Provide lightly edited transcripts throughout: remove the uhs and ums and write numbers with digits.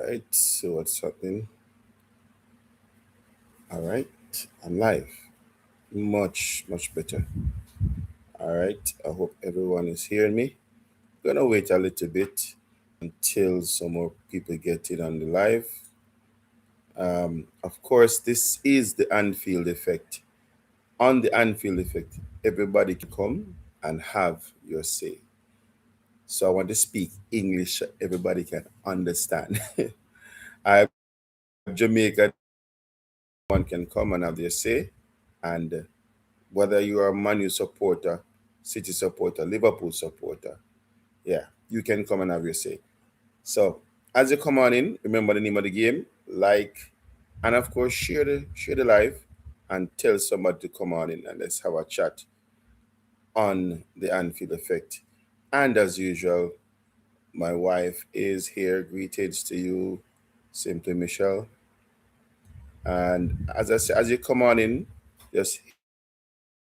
right, so what's happening? All right, I'm live. Much better. All right, I hope everyone is hearing me. Gonna wait a little bit until some more people get in on the live. Of course, this is the Anfield effect. On the Anfield effect, everybody can come and have your say. So I want to speak English so everybody can understand. I have Jamaica, one can come and have their say. And whether you are a Man U supporter, City supporter, Liverpool supporter, yeah, you can come and have your say. So as you come on in, remember the name of the game, like, and of course share the live and tell somebody to come on in and let's have a chat on the Anfield effect. And as usual, my wife is here. Greetings to you, simply Michelle. And as I say, as you come on in, just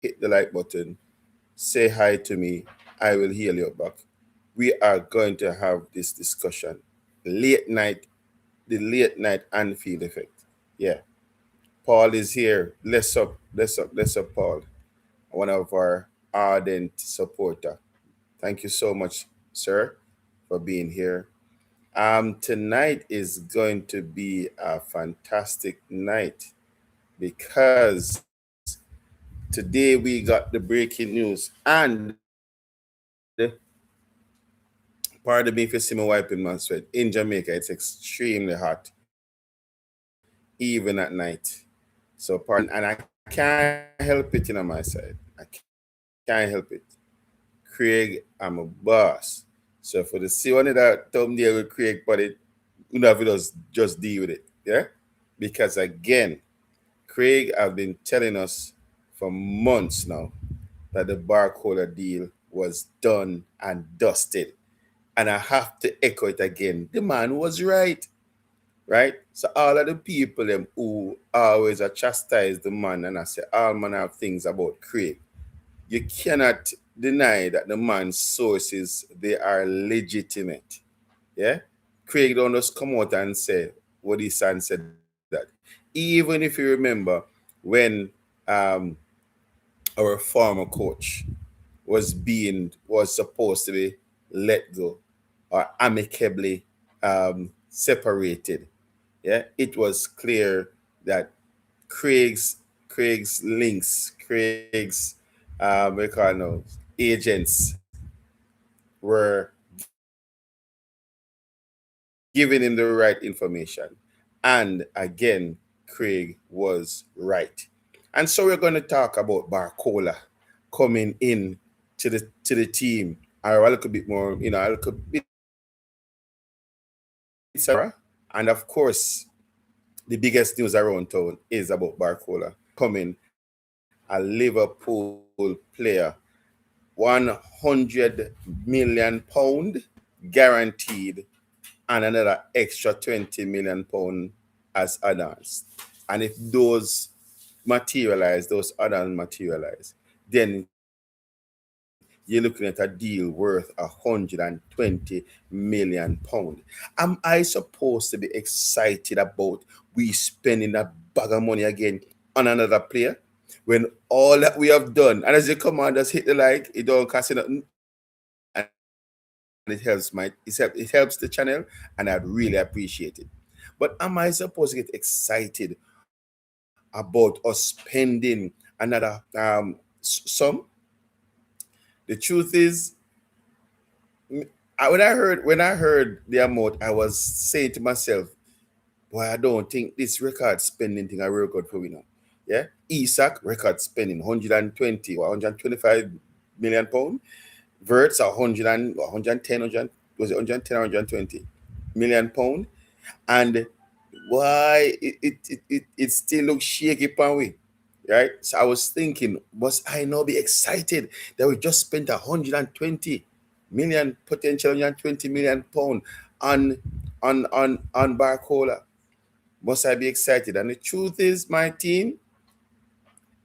hit the like button, say hi to me. I will hear you back. We are going to have this discussion. Late night, the late night Anfield effect. Yeah. Paul is here. Bless up, Paul. One of our ardent supporter. Thank you so much, sir, for being here. Tonight is going to be a fantastic night because today we got the breaking news and pardon me if you see me wiping my sweat. In Jamaica, it's extremely hot, even at night. So pardon, and I can't help it, my side. I can't help it. Craig, I'm a boss. So for the see one of that thumb there with Craig, but you know, if it just deal with it, yeah? Because again, Craig have been telling us for months now that the Barcola deal was done and dusted. And I have to echo it again. The man was right, right? So all of the people them who always chastise the man and I say all manner of things about Craig, you cannot deny that the man's sources they are legitimate. Yeah, Craig don't just come out and say what his son said that. Even if you remember when um, our former coach was supposed to be let go or amicably separated. Yeah, it was clear that Craig's Craig's links, Craig's we call now agents were giving him the right information. And again, Craig was right. And so we're going to talk about Barcola coming in to the team, or a little bit more, a little bit bit surprise for Barcola. And of course, the biggest news around town is about Barcola becoming a Liverpool player. 100 million pound guaranteed and another extra 20 million pound as add-ons. And if those add-ons materialize, then you're looking at a deal worth 120 million pound. Am I supposed to be excited about we spending that bag of money again on another player when all that we have done, and as you come on, just hit the like, it don't cost you nothing, and it helps the channel, and I'd really appreciate it. But am I supposed to get excited about us spending another sum? The truth is, when I heard the amount, I was saying to myself, "Boy, I don't think this record spending thing I work out for we now." Yeah, Isak record spending 120 or 125 million pound. Verts 100 and 110, was it 110 or 120 million pound, and why it still looks shaky pan we, right? So I was thinking, must I now be excited that we just spent 120 million, potential 120 million pound on on Barcola? Must I be excited? And the truth is, my team,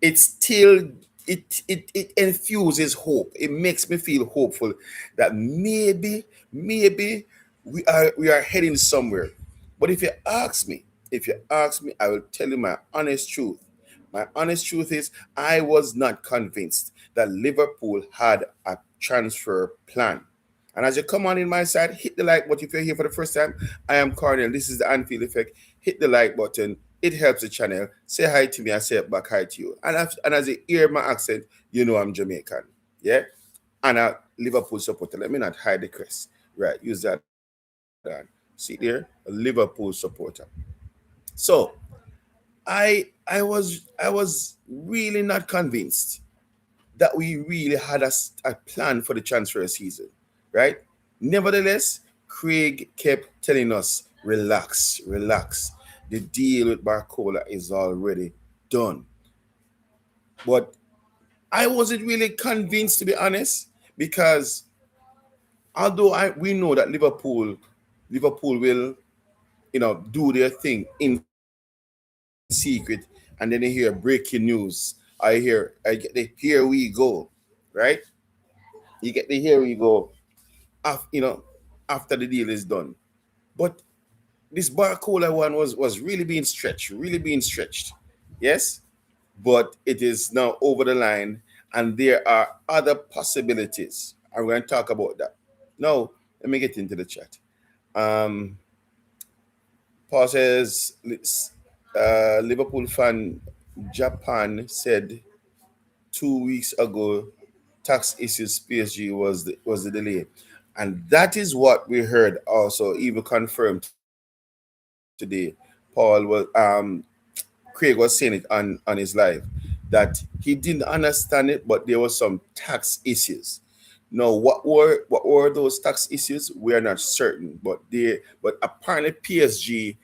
it still it infuses hope. It makes me feel hopeful that maybe we are heading somewhere. But if you ask me, I will tell you my honest truth. My honest truth is I was not convinced that Liverpool had a transfer plan. And as you come on in my side, hit the like button if you're here for the first time. I am Cornell. This is the Anfield Effect. Hit the like button. It helps the channel. Say hi to me. I say it back hi to you. And as you hear my accent, you know I'm Jamaican. Yeah? And a Liverpool supporter. Let me not hide the crest. Right. Use that on. See there? A Liverpool supporter. So I was really not convinced that we really had a plan for the transfer season, right? Nevertheless, Craig kept telling us, relax, relax. The deal with Barcola is already done. But I wasn't really convinced, to be honest, because although we know that Liverpool will, do their thing in secret, and then they hear breaking news. I get the here we go, right? You get the here we go, after the deal is done. But this Barcola one was really being stretched. Yes, but it is now over the line, and there are other possibilities. I'm going to talk about that. Now, let me get into the chat. Um, Paul says, Liverpool fan Japan said 2 weeks ago tax issues PSG was the delay, and that is what we heard also even confirmed today. Paul was Craig was saying it on his live that he didn't understand it, but there was some tax issues. Now, what were those tax issues? We are not certain, but apparently PSG,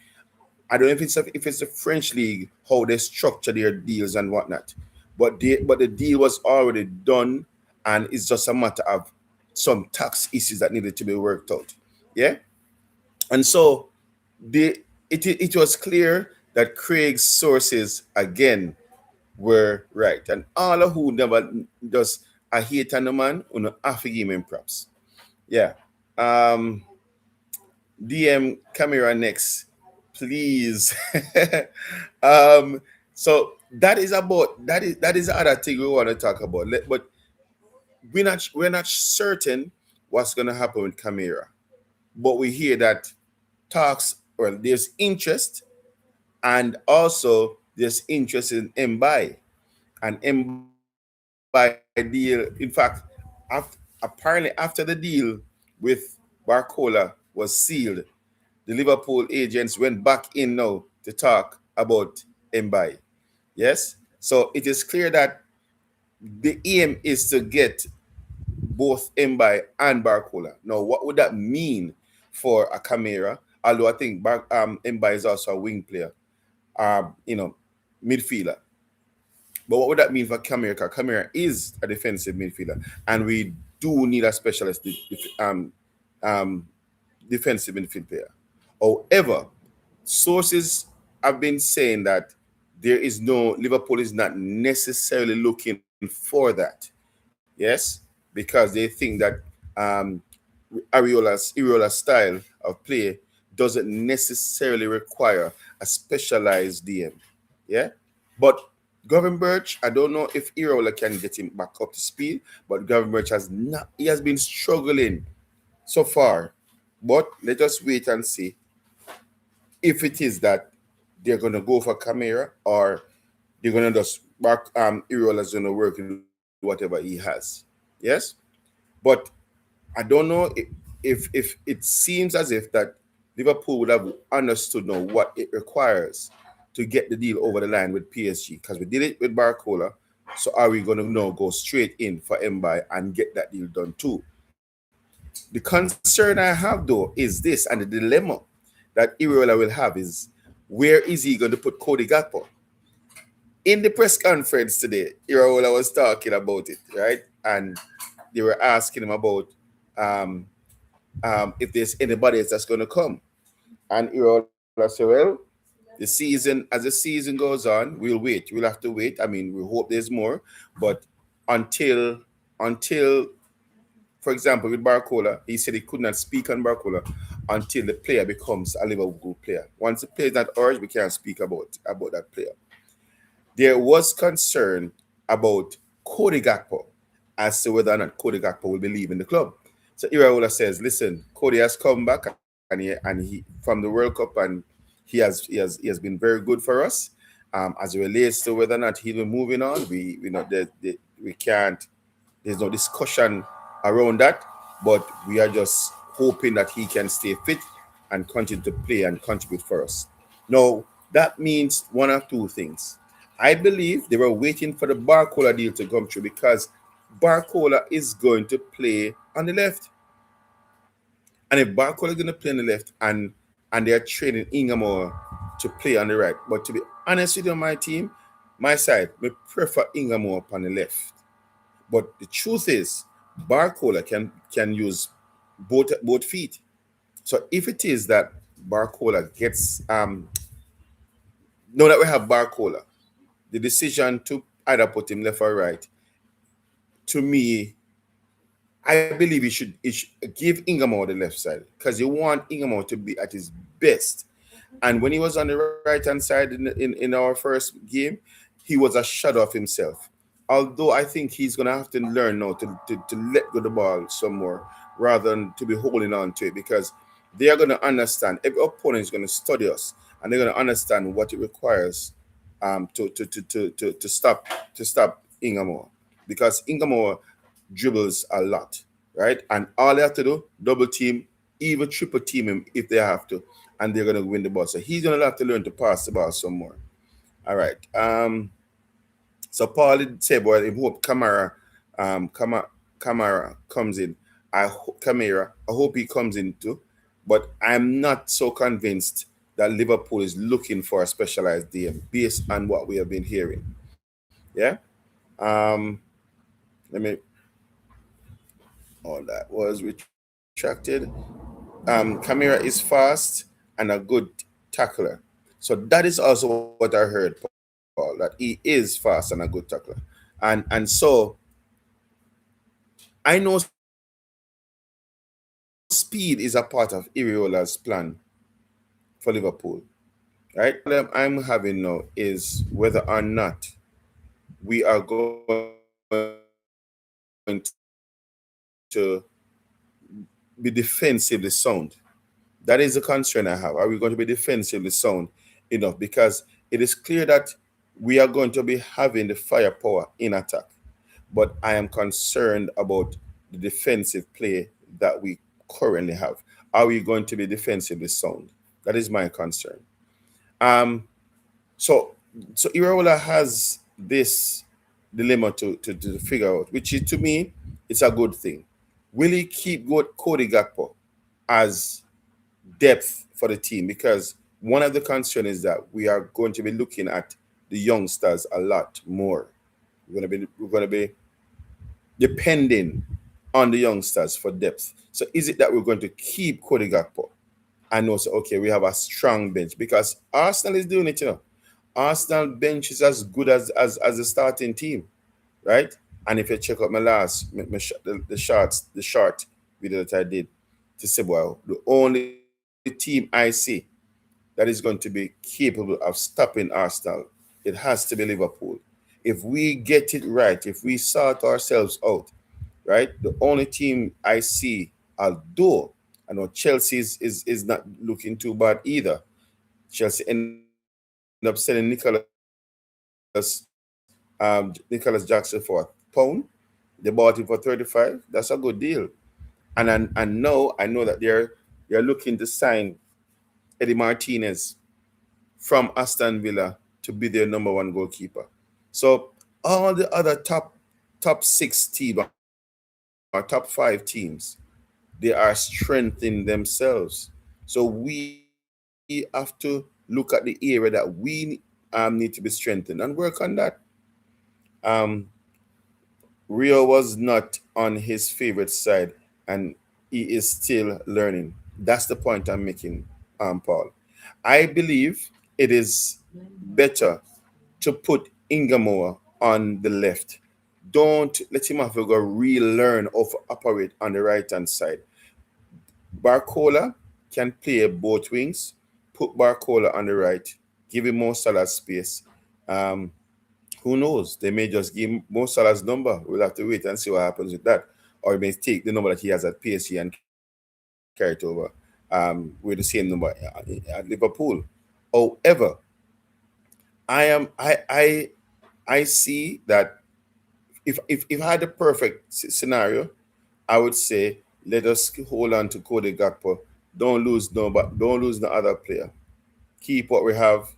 I don't know if it's the French league, how they structure their deals and whatnot, but the deal was already done, and it's just a matter of some tax issues that needed to be worked out. Yeah, and so the it was clear that Craig's sources again were right, and all of who never does a hate on the man, you know, have to give him props. Yeah. Um, DM camera next, please. um, so that is the other thing we want to talk about. But we're not certain what's gonna happen with Camera. But we hear that talks, well, there's interest, and also there's interest in Mbai. And Mbai deal, in fact, apparently after the deal with Barcola was sealed, the Liverpool agents went back in now to talk about Mbai. Yes? So it is clear that the aim is to get both Mbai and Barcola. Now, what would that mean for a Camara? Although I think Mbai is also a wing player, midfielder. But what would that mean for Camara? Camara is a defensive midfielder, and we do need a specialist um, defensive midfield player. However, sources have been saying that Liverpool is not necessarily looking for that. Yes, because they think that um, Ariola's style of play doesn't necessarily require a specialized DM. Yeah, but Gavin Birch, I don't know if Iriola can get him back up to speed, but Gavin Birch has been struggling so far. But let us wait and see if it is that they're gonna go for Camara, or they're gonna just back Iriola's gonna work with whatever he has. Yes? But I don't know if it seems as if that Liverpool would have understood now what it requires to get the deal over the line with PSG, because we did it with Barcola. So are we going to now go straight in for Mbai and get that deal done too? The concern I have though is this, and the dilemma that Iriola will have is, where is he going to put Cody Gakpo? In the press conference today, Iriola was talking about it, right? And they were asking him about um, if there's anybody else that's going to come. And Iriola said, well, as the season goes on, we'll wait. We'll have to wait. I mean, we hope there's more, but until until for example, with Barcola, he said he could not speak on Barcola until the player becomes a Liverpool player. Once the player is not ours, we can't speak about that player. There was concern about Cody Gakpo as to whether or not Cody Gakpo will be leaving the club. So Iraola says, listen, Cody has come back and he from the World Cup, and he has been very good for us. As it relates to whether or not he'll be moving on, we know that we can't. There's no discussion around that, but we are just hoping that he can stay fit and continue to play and contribute for us. Now, that means one of two things. I believe they were waiting for the Barcola deal to come through because Barcola is going to play on the left. And if Barcola is going to play on the left and they are trading Ingamore to play on the right, but to be honest with you, my team, my side, we prefer Ingamore on the left. But the truth is, Barcola can use both feet. So if it is that Barcola gets now that we have Barcola, the decision to either put him left or right, to me, I believe he should give Ingamore the left side because you want Ingamore to be at his best. And when he was on the right hand side in our first game, he was a shadow of himself. Although I think he's gonna have to learn now to let go the ball some more rather than to be holding on to it because they are gonna understand every opponent is gonna study us and they're gonna understand what it requires to stop Ingamore because Ingamore dribbles a lot, right? And all they have to do, double team, even triple team him if they have to, and they're gonna win the ball. So he's gonna have to learn to pass the ball some more. All right. So Paul did say, boy, I hope Kamara comes in. I hope he comes in too. But I'm not so convinced that Liverpool is looking for a specialized DM based on what we have been hearing. Yeah. Um, Let me. All that was retracted. Kamira is fast and a good tackler. So that is also what I heard, Paul, that he is fast and a good tackler. And so I know speed is a part of Iriola's plan for Liverpool. Right? The problem I'm having now is whether or not we are going to be defensively sound. That is the concern I have. Are we going to be defensively sound enough? Because it is clear that we are going to be having the firepower in attack. But I am concerned about the defensive play that we currently have. Are we going to be defensively sound? That is my concern. Um, so so Iraola has this dilemma to figure out, which is to me, it's a good thing. Will he keep Cody Gakpo as depth for the team? Because one of the concerns is that we are going to be looking at the youngsters a lot more. We're going to be depending on the youngsters for depth. So is it that we're going to keep Cody Gakpo and also okay we have a strong bench because Arsenal is doing it. Arsenal bench is as good as the starting team, right? And if you check out my last the short video that I did to say, well, the only team I see that is going to be capable of stopping Arsenal, it has to be Liverpool. If we get it right, if we sort ourselves out, right? The only team I see, although I know Chelsea is not looking too bad either. Chelsea end up selling Nicholas Jackson for £1. They bought him for 35. That's a good deal. And now I know that they're looking to sign Eddie Martinez from Aston Villa to be their number one goalkeeper. So all the other top six teams or top five teams, they are strengthening themselves. So we have to look at the area that we need to be strengthened and work on that. Um, Rio was not on his favorite side, and he is still learning. That's the point I'm making, Paul. I believe it is better to put Ingamore on the left Don't let him have to go relearn how to operate on the right hand side. Barcola can play both wings. Put Barcola on the right, give him more Salah space. Um, who knows? They may just give Mo Salah's number. We'll have to wait and see what happens with that. Or he may take the number that he has at PSG and carry it over with the same number at Liverpool. However, I see that if I had the perfect scenario, I would say let us hold on to Cody Gakpo. Don't lose the other player. Keep what we have,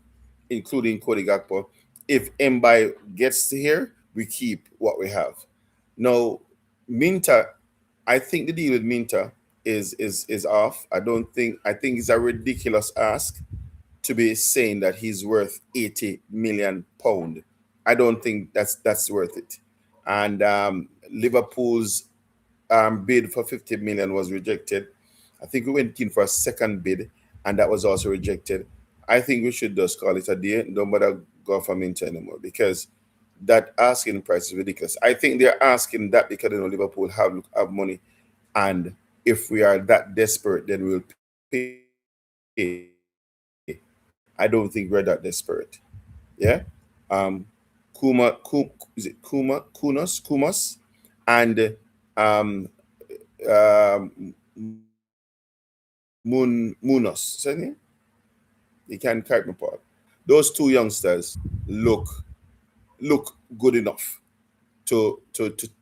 including Cody Gakpo. If Mbai gets to here, we keep what we have. Now, Minta, I think the deal with Minta is off. I think it's a ridiculous ask to be saying that he's worth 80 million pound. I don't think that's worth it. And Liverpool's bid for 50 million was rejected. I think we went in for a second bid, and that was also rejected. I think we should just call it a day. Don't bother go for Minter anymore because that asking price is ridiculous. I think they're asking that because they know Liverpool have money, and if we are that desperate, then we'll pay. I don't think we're that desperate. Yeah. Um, is it Kunos, and um, Munos. Is that name? You can correct me, Paul. Those two youngsters look look good enough to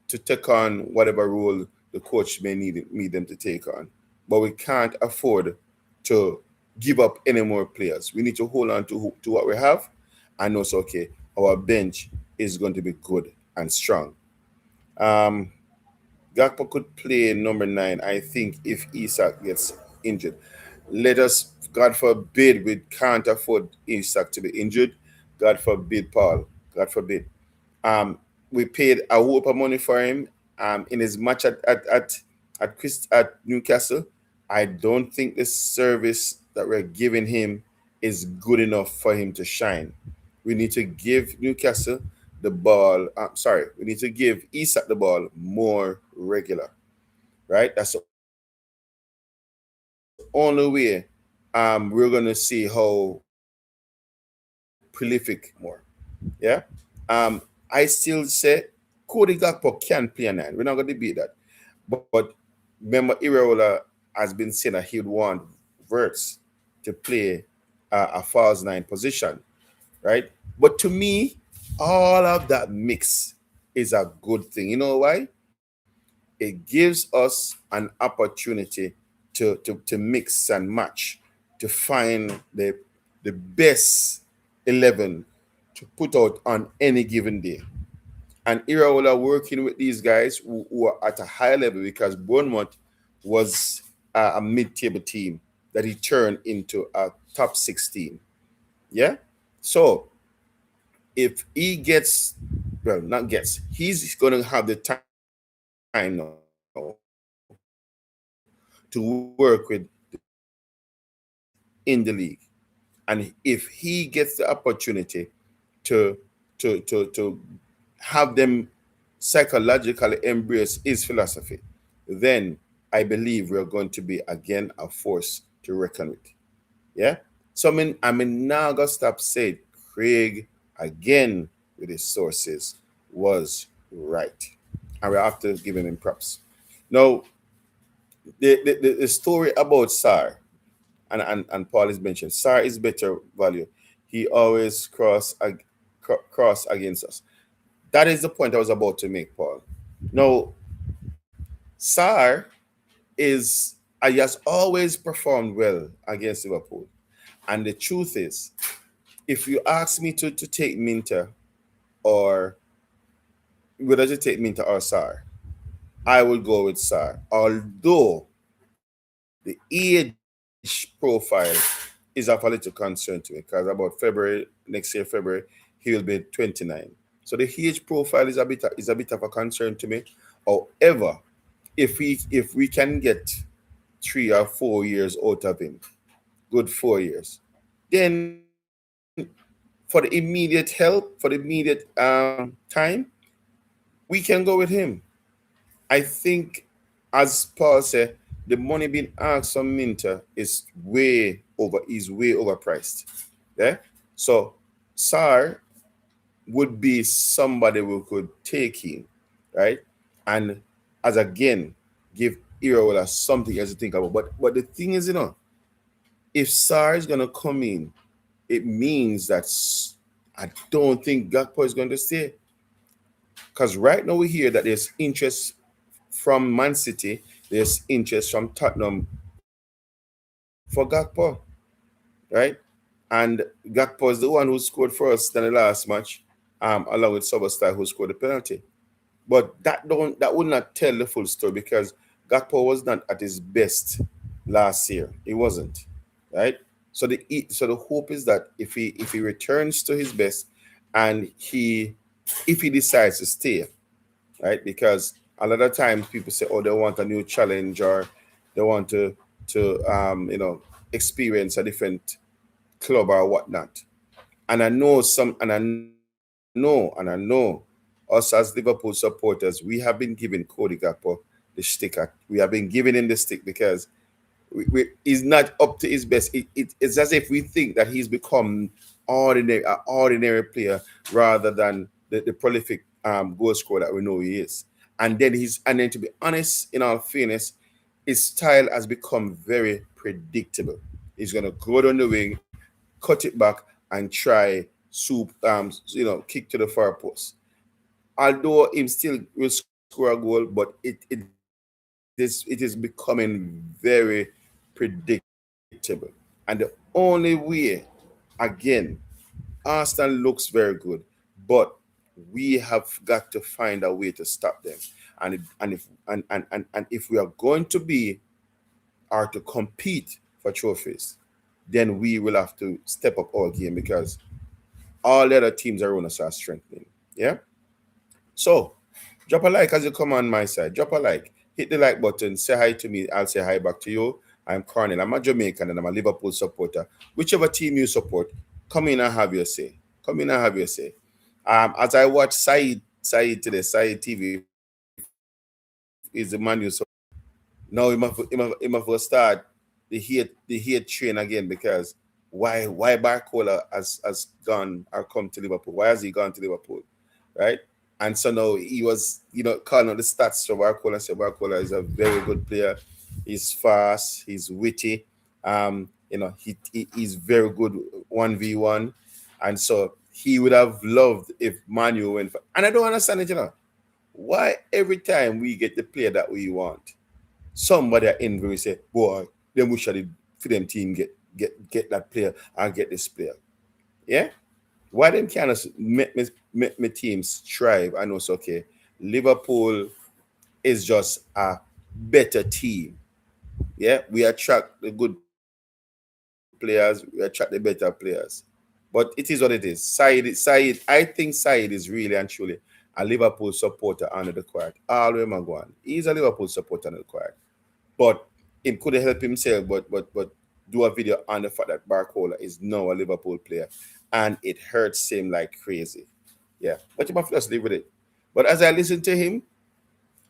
take on whatever role the coach may need them to take on. But we can't afford to give up any more players. We need to hold on to what we have and also, okay, our bench is going to be good and strong. Um, Gakpo could play number 9, I think, if Isak gets injured. Let us, God forbid, we can't afford Isak to be injured. God forbid, Paul. God forbid. Um, we paid a whoop of money for him in his match at Newcastle. I don't think the service that we're giving him is good enough for him to shine. We need to give Newcastle the ball. We need to give Isak the ball more regular, right? That's the only way we're going to see how prolific more. Yeah. I still say Cody Gakpo can play a 9. We're not going to debate that. But remember, Iraola has been saying that he'd want Verts to play a false 9 position, right? But to me, all of that mix is a good thing. You know why? It gives us an opportunity to mix and match, to find the best 11 to put out on any given day. And Iraola working with these guys who are at a high level because Bournemouth was a mid-table team that he turned into a top 16. Yeah. So if he gets, well, not gets, he's going to have the time now to work with the best in the league. And if he gets the opportunity to to have them psychologically embrace his philosophy, then I believe we're going to be again a force to reckon with. Yeah. So I mean now got stop said Craig again with his sources was right. And we have to give him props. Now the story about Sar and Paul is mentioned. Sar is better value. He always cross against us. That is the point I was about to make, Paul. Now, Sar is he has always performed well against Liverpool. And the truth is, if you ask me to take Minter or whether to take Minter or Sar, I will go with Sar. Although the age profile is of a little concern to me because about next year February, he will be 29. So the age profile is a bit of a concern to me. However, if we can get 3 or 4 years out of him, good 4 years, then for the immediate help, for the immediate time, we can go with him. I think, as Paul said, the money being asked from Minter is way overpriced. Yeah. So Sar would be somebody who could take him, right? And as again, give Iraola something else to think about. But the thing is, if Sar is gonna come in, it means that I don't think Gakpo is going to stay. Because right now we hear that there's interest from Man City, there's interest from Tottenham for Gakpo, right? And Gakpo is the one who scored first in the last match, along with Subastar who scored the penalty. But that would not tell the full story because Gakpo was not at his best last year. He wasn't, right? So the hope is that if he returns to his best and if he decides to stay, right? Because a lot of times people say, oh, they want a new challenge or they want to experience a different club or whatnot. And I know us as Liverpool supporters, we have been giving Cody Gakpo the stick. We have been giving him the stick because he's not up to his best. It's as if we think that he's become an ordinary player rather than the prolific goal scorer that we know he is. And then to be honest, in all fairness, his style has become very predictable. He's gonna go down the wing, cut it back, and try kick to the far post. Although him still will score a goal, but it is becoming very predictable. And the only way, again, Arsenal looks very good, but we have got to find a way to stop them. And if we are going to be or to compete for trophies, then we will have to step up our game because all the other teams around us are strengthening. Yeah. So drop a like as you come on my side. Drop a like. Hit the like button. Say hi to me. I'll say hi back to you. I'm Cornell. I'm a Jamaican and I'm a Liverpool supporter. Whichever team you support, come in and have your say. Come in and have your say. As I watch Saeed today, Saeed TV is the man you support. Now he must start the hate train again because why Barcola has gone or come to Liverpool? Why has he gone to Liverpool? Right? And so now he was, calling out the stats for Barcola and said Barcola is a very good player. He's fast, he's witty, he's very good 1v1. And so he would have loved if Manu went for, and I don't understand it, why every time we get the player that we want, somebody at envy will say, boy, then we should for them team get that player and get this player. Yeah? Why them kind of make my teams thrive? I know it's okay. Liverpool is just a better team. Yeah, we attract the good players, we attract the better players. But it is what it is. I think Said is really and truly a Liverpool supporter under the quiet. All the way Maguan. He's a Liverpool supporter under the quiet. But he could have helped himself, but do a video on the fact that Barcola is now a Liverpool player, and it hurts him like crazy. Yeah, but you must just live with it. But as I listen to him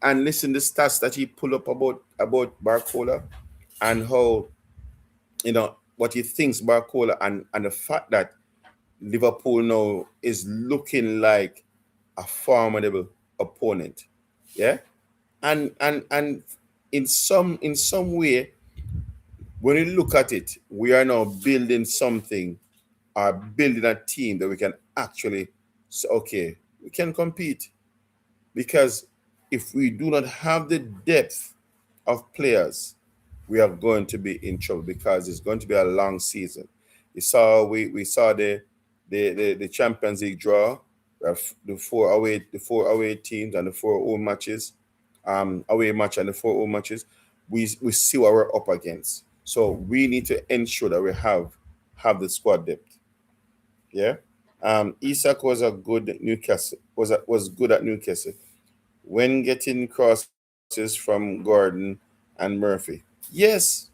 and listen to stats that he pull up about Barcola and how what he thinks Barcola and the fact that Liverpool now is looking like a formidable opponent. Yeah, and in some way, when you look at it, we are now building something or building a team that we can actually say, okay, we can compete. Because if we do not have the depth of players, we are going to be in trouble because it's going to be a long season. We saw the Champions League draw, the four away teams and the four home matches, away match and the four home matches. We see what we're up against. So we need to ensure that we have the squad depth. Yeah. Isak was a good Newcastle was good at Newcastle when getting crosses from Gordon and Murphy. Yes,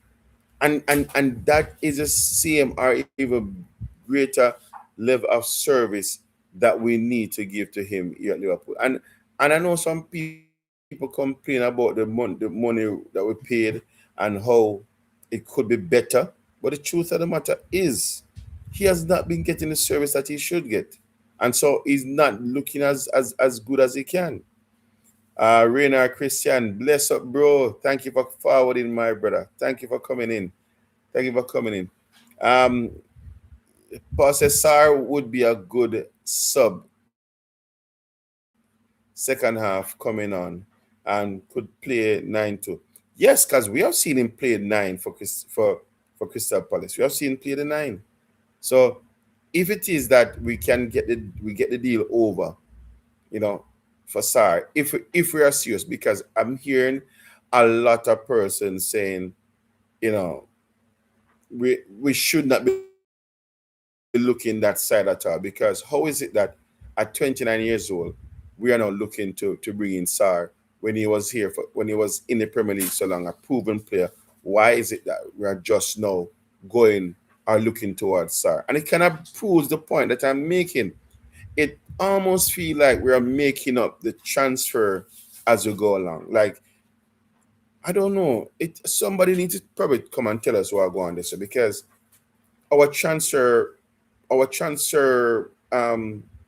and that is the same or even greater level of service that we need to give to him here at Liverpool. And And I know some people complain about the money that we paid and how it could be better. But the truth of the matter is, he has not been getting the service that he should get, and so he's not looking as good as he can. Reina Christian, bless up, bro. Thank you for forwarding, my brother. Thank you for coming in. Thank you for coming in. Um, Pastor Sar would be a good sub second half coming on and could play 9-2. Yes, because we have seen him play 9 for Crystal Palace. We have seen him play the 9. So if it is that we get the deal over, you know, for Sar, if we are serious, because I'm hearing a lot of persons saying, you know, we should not be looking that side at all, because how is it that at 29 years old we are now looking to bring in Sar when he was in the Premier League so long, a proven player? Why is it that we are just now going or looking towards Sar? And it kind of proves the point that I'm making. It almost feel like we are making up the transfer as we go along. Like, I don't know. It somebody needs to probably come and tell us what go on this, because our transfer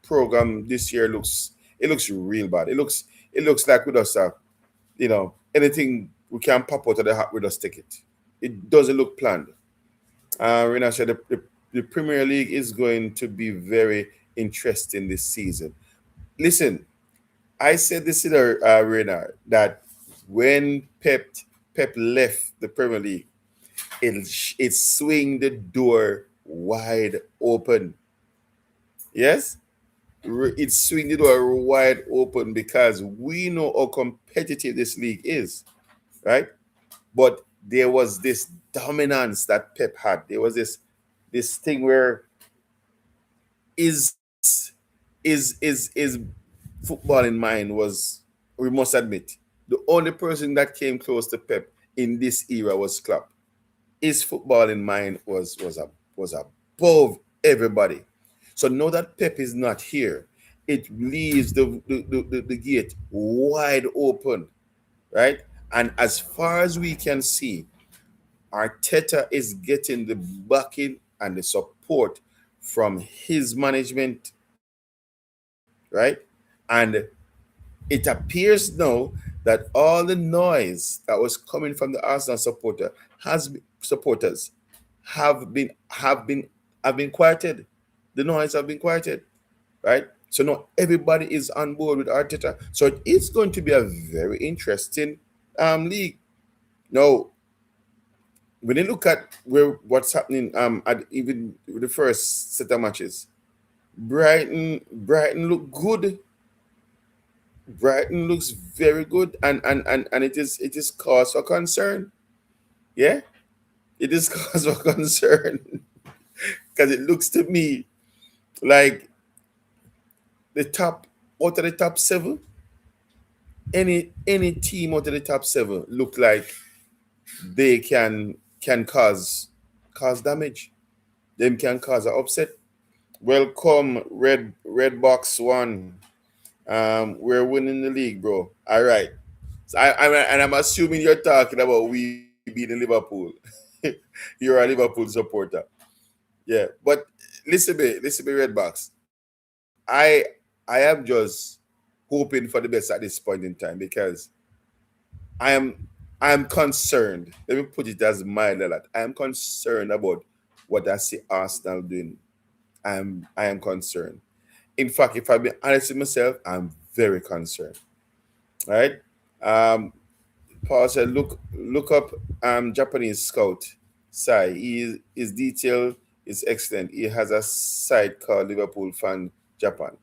program this year looks real bad. It looks like we just have, anything we can pop out of the hat, we just take it. It doesn't look planned. Rena said the Premier League is going to be very interesting this season. Listen, I said this in the arena that when Pep left the Premier League, it swing the door wide open. Yes, it swing the door wide open because we know how competitive this league is, right? But there was this dominance that Pep had. There was this thing where is is football in mind was, we must admit, the only person that came close to Pep in this era was Klopp. His football in mind was above everybody. So now that Pep is not here, it leaves the gate wide open, right? And as far as we can see, Arteta is getting the backing and the support from his management, right? And it appears now that all the noise that was coming from the Arsenal supporters have been quieted. The noise have been quieted, right? So now everybody is on board with Arteta. So it's going to be a very interesting league. Now, when you look at what's happening at even the first set of matches, Brighton look good. Brighton looks very good, and it is cause for concern. Yeah, it is cause for concern because it looks to me like the top out of the top seven, any team out of the top seven look like they can cause damage. Them can cause an upset. Welcome, Red Box One. We're winning the league, bro. All right. So I'm assuming you're talking about we being Liverpool. You're a Liverpool supporter. Yeah. But listen me, Red Box. I am just hoping for the best at this point in time, because I am concerned. Let me put it as mild as that. I am concerned about what I see Arsenal doing. I am concerned. In fact, if I be honest with myself, I'm very concerned. Right? Um, Paul said, look up Japanese scout Sai. His detail is excellent. He has a site called Liverpool Fan Japan.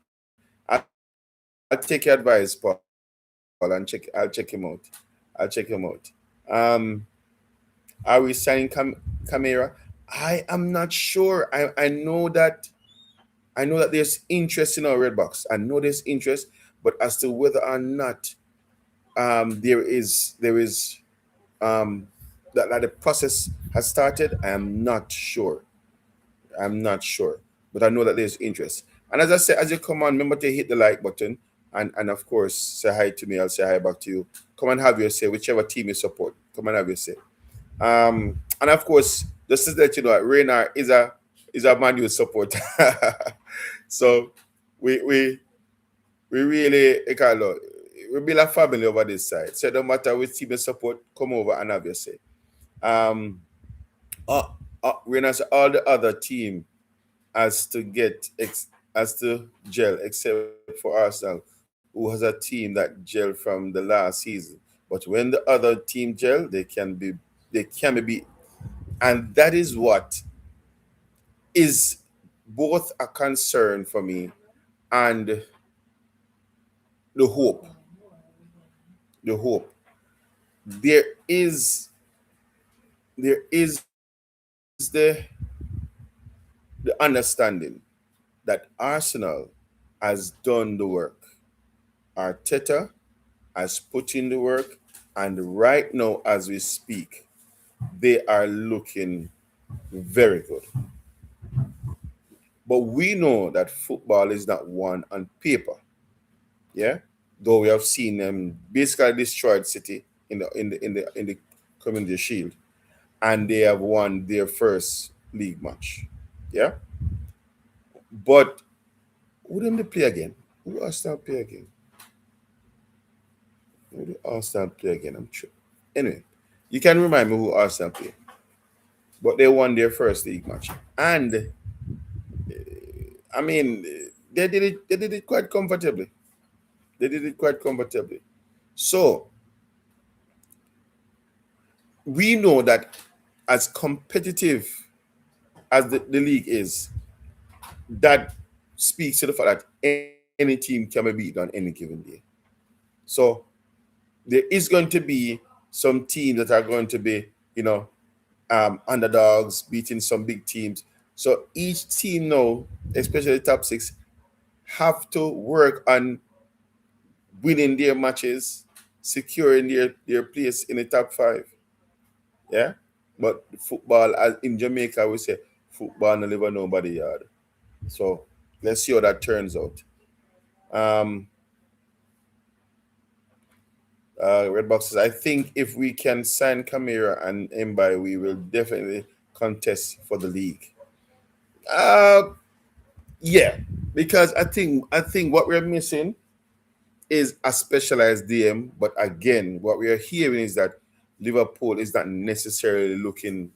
I'll take your advice, Paul, and I'll check him out. I'll check him out. Um, are we signing Camera? I am not sure. I know that there's interest in our red box. I know there's interest, but as to whether or not there is that the process has started, I am not sure. I'm not sure, but I know that there's interest. And as I said, as you come on, remember to hit the like button. and of course say hi to me. I'll say hi back to you. Come and have your say, whichever team you support. Come and have your say. And of course, just to let you know, Reynard is a Man U supporter. So we we really we build a family over this side. So no matter which team you support, come over and have your say. Um, uh, Reynard, all the other team as to as to gel, except for Arsenal, who has a team that gel from the last season. But when the other team gel, they can be beat, and that is what is both a concern for me and the hope. The hope. There is there is the understanding that Arsenal has done the work. Arteta has put in the work, and right now, as we speak, they are looking very good. But we know that football is not won on paper. Yeah, though we have seen them basically destroyed City in the Community Shield, and they have won their first league match. Yeah, but who them they play again? Who Arsenal play again? Who do Arsenal play again? I'm sure. Anyway, you can remind me who Arsenal play, but they won their first league match, and I mean they did it. They did it quite comfortably. They did it quite comfortably. So we know that as competitive as the league is, that speaks to the fact that any team can be beaten on any given day. So there is going to be some teams that are going to be, underdogs beating some big teams. So each team now, especially the top six, have to work on winning their matches, securing their place in the top five. Yeah. But football, as in Jamaica, we say football no live on nobody yard. So let's see how that turns out. Um, Red Box says, I think if we can sign Camara and Mbai, we will definitely contest for the league. Uh, yeah, because I think what we're missing is a specialized DM. But again, what we are hearing is that Liverpool is not necessarily looking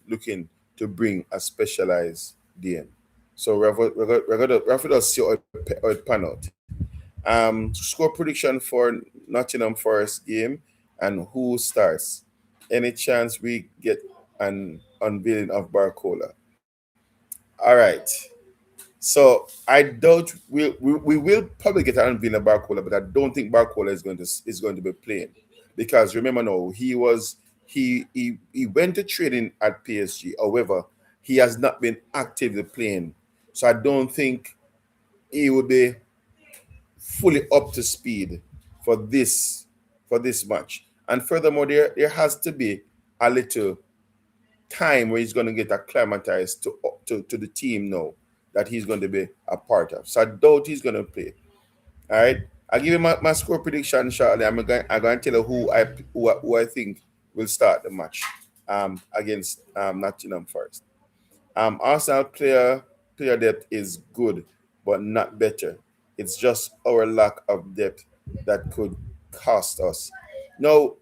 to bring a specialized DM. So we're gonna see how it pan out. Score prediction for Nottingham Forest game and who starts. Any chance we get an unveiling of Barcola? All right. So I doubt we will probably get an unveiling of Barcola, but I don't think Barcola is going to be playing because remember now he went to training at PSG. However, he has not been actively playing, so I don't think he would be fully up to speed for this match. And furthermore, there has to be a little time where he's going to get acclimatized to the team now that he's going to be a part of. So I doubt he's going to play. All right, I'll give you my score prediction shortly. I'm going to tell you who I think will start the match against Nottingham Forest. Arsenal player depth is good, but not better. It's just our lack of depth that could cost us. Now,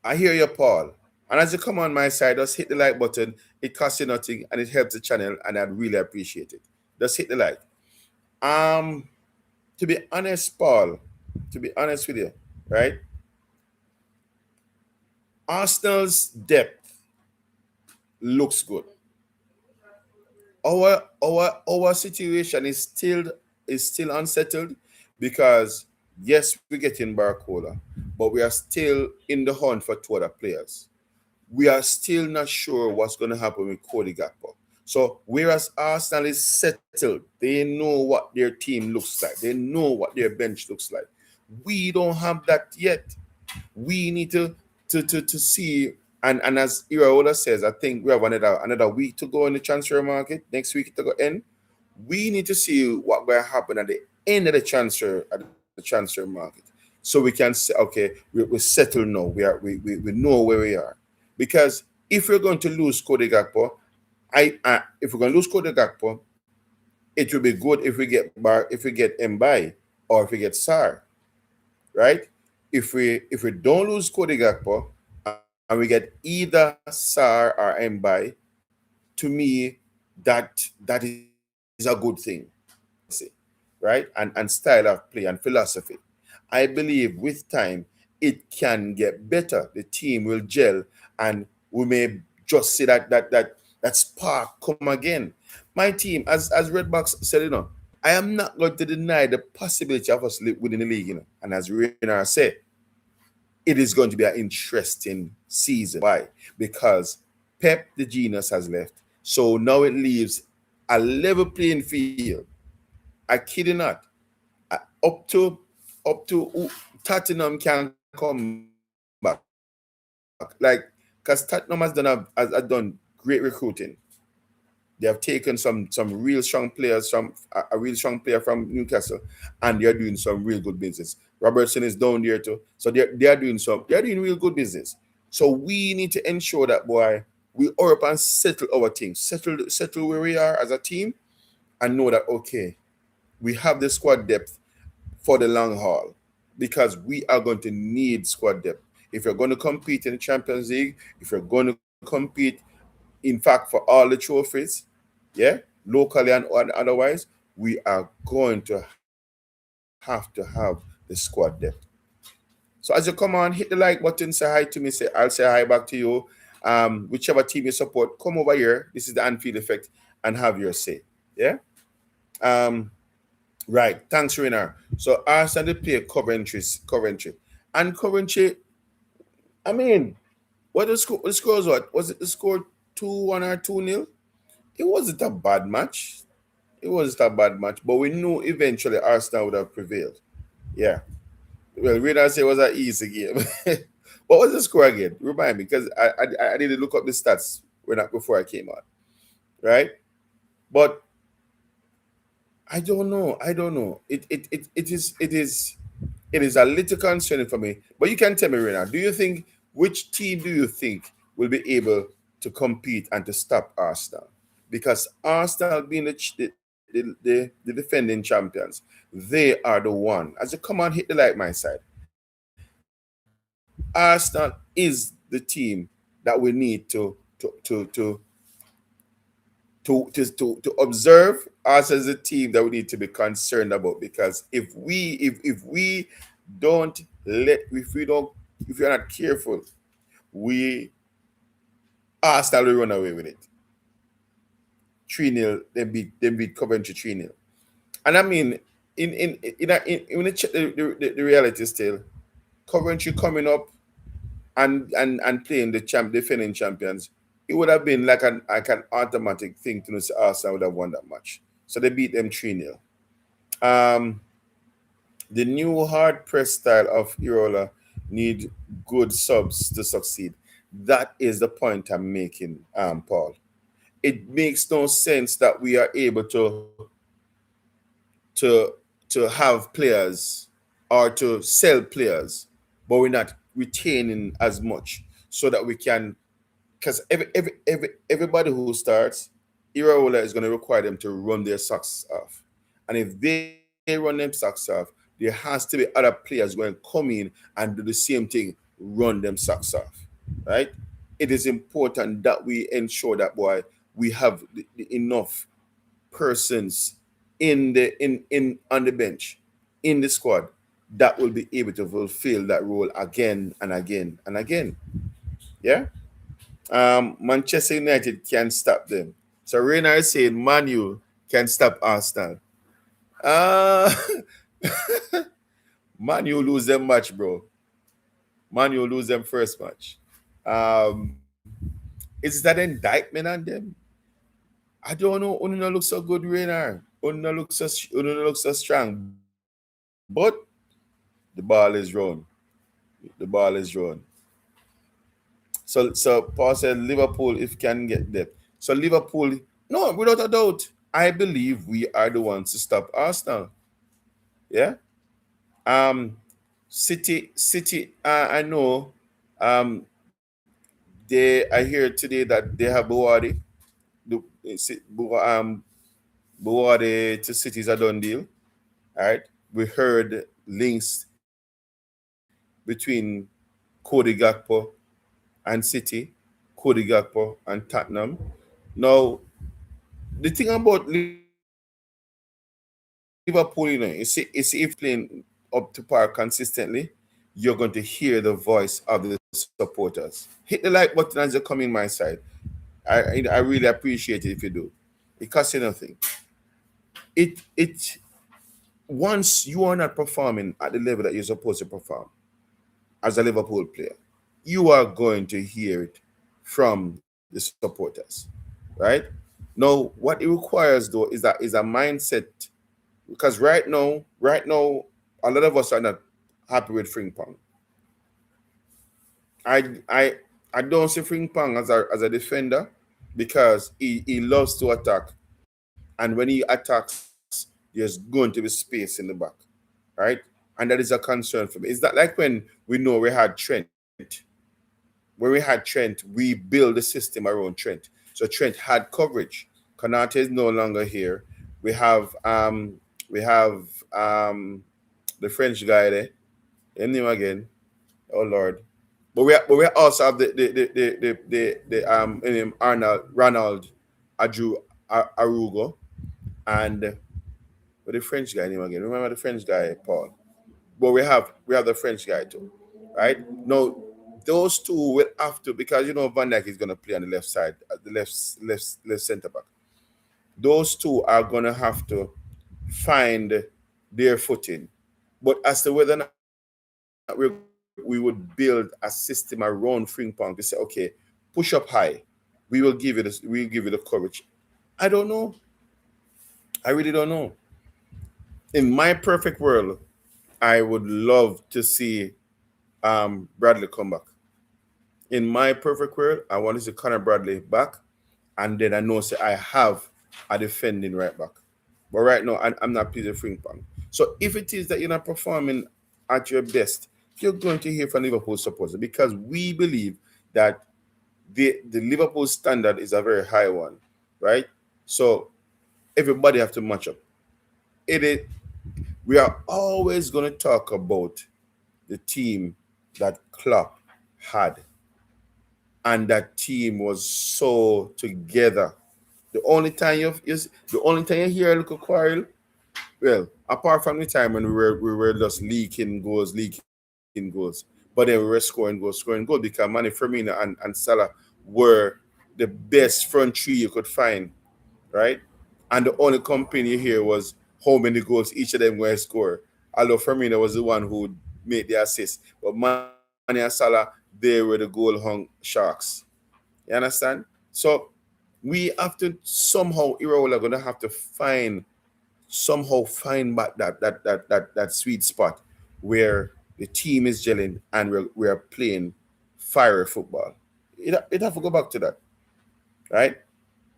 I hear you, Paul. And as you come on my side, just hit the like button. It costs you nothing and it helps the channel, and I'd really appreciate it. Just hit the like. Um, to be honest, Paul, to be honest with you, right? Arsenal's depth looks good. Our situation is still unsettled because yes, we're getting Barcola, but we are still in the hunt for two other players. We are still not sure what's going to happen with Cody Gakpo. So whereas Arsenal is settled, they know what their team looks like. They know what their bench looks like. We don't have that yet. We need to see, and as Iraola says, I think we have another week to go in the transfer market. Next week to go in. We need to see what will happen at the end of the transfer transfer market. So we can say, okay, we're settled now. We know where we are. Because if we're going to lose Cody Gakpo, if we're going to lose Cody Gakpo, it will be good if we get Mbai or if we get Sar, right? If we don't lose Cody Gakpo and we get either Sar or Mbai, to me that is a good thing. Right? And style of play and philosophy. I believe with time it can get better. The team will gel and we may just see that spark come again. My team, as Redbox said, I am not going to deny the possibility of us winning the league, And as Reynard said, it is going to be an interesting season. Why? Because Pep the genius has left. So now it leaves a level playing field. I kid you not. Up to Tottenham can come back. Because Tottenham has done great recruiting. They have taken some real strong players from a real strong player from Newcastle, and they are doing some real good business. Robertson is down there too, so they're doing real good business. So we need to ensure that boy we hurry up and settle our things, settle where we are as a team, and know that okay, we have the squad depth for the long haul because we are going to need squad depth. If you're going to compete in the Champions League, if you're going to compete, in fact, for all the trophies, yeah, locally and otherwise, we are going to have the squad depth. So as you come on, hit the like button, say hi to me, I'll say hi back to you. Whichever team you support, come over here. This is the Anfield effect and have your say. Yeah. Um, right. Thanks, Rina. So Arsenal they play Coventry, and Coventry. I mean, the score was what? Was it the score 2-1 or 2-0? It wasn't a bad match. It wasn't a bad match, but we knew eventually Arsenal would have prevailed. Yeah. Well, Rina say it was an easy game. What was the score again? Remind me, because I need to look up the stats before I came out. Right? But I don't know. I don't know. It is a little concerning for me. But you can tell me right now. Which team do you think will be able to compete and to stop Arsenal? Because Arsenal being the defending champions, they are the one. As you come on, hit the like my side. Arsenal is the team that we need to observe us as a team that we need to be concerned about, because if we don't if you're not careful, we Arsenal will run away with it. 3-0, they beat Coventry 3-0. And I mean, when you check the reality still, Coventry coming up and playing defending champions, it would have been like an automatic thing to know Arsenal would have won that match. So they beat them 3-0. Um, the new hard press style of Irola need good subs to succeed. That is the point I'm making, Paul. It makes no sense that we are able to have players or to sell players, but we're not retaining as much so that we can, because everybody who starts, Iraola is going to require them to run their socks off. And if they run them socks off, there has to be other players going to come in and do the same thing, run them socks off. Right? It is important that we ensure that boy we have enough persons in on the bench, in the squad, that will be able to fulfill that role again and again and again. Yeah. Manchester United can stop them. So Reina is saying Manu can stop Arsenal. Uh Manu lose them match, bro. Manu lose them first match. Um, is that indictment on them? I don't know. Ununa looks so good, Reina. Ununa looks so strong, but the ball is drawn. The ball is drawn. So Paul said Liverpool if can get that. So Liverpool, no, without a doubt, I believe we are the ones to stop Arsenal. Yeah, Um, City. I know. Um, I hear today that they have Buwadi. The Buwadi to City is a done deal. All right. We heard links between Cody Gakpo and City, Cody Gakpo and Tottenham. Now, the thing about Liverpool, you see if playing up to par consistently, you're going to hear the voice of the supporters. Hit the like button as you come in my side. I really appreciate it if you do. It costs you nothing. It once you are not performing at the level that you're supposed to perform as a Liverpool player, you are going to hear it from the supporters, right? Now, what it requires though is a mindset because right now, a lot of us are not happy with Frimpong. I I I don't see Frimpong as a defender because he loves to attack, and when he attacks, there's going to be space in the back, right? And that is a concern for me. It's not like when we know we had Trent. When we had Trent, we built the system around Trent. So Trent had coverage. Konate is no longer here. We have the French guy there. His name again. Oh Lord. But we also have the Ronald Aju Arugo and with the French guy name again. Remember the French guy, Paul. But we have the French guy too, right? No, those two will have to because Van Dijk is gonna play on the left side, the left center back. Those two are gonna have to find their footing. But as to whether or not we would build a system around Frimpong to say, okay, push up high, we'll give you the courage. I don't know. I really don't know. In my perfect world, I would love to see Bradley come back. In my perfect world, I want to see Connor Bradley back, and then I know say I have a defending right back. But right now, I'm not pleased with Frimpong. So if it is that you're not performing at your best, you're going to hear from Liverpool supporters because we believe that the Liverpool standard is a very high one, right? So everybody have to match up. It we are always going to talk about the team that Klopp had, and that team was so together. The only time you hear a little quarrel, well, apart from the time when we were just leaking goals, but then we were scoring goals because Manny Firmino and Salah were the best front three you could find, right? And the only company here was how many goals each of them were score. Although Firmino was the one who made the assist, but Mane and Salah, they were the goal hung sharks. You understand? So we have to somehow, Iraola gonna have to find back that sweet spot where the team is gelling and we're playing fiery football. It have to go back to that, right?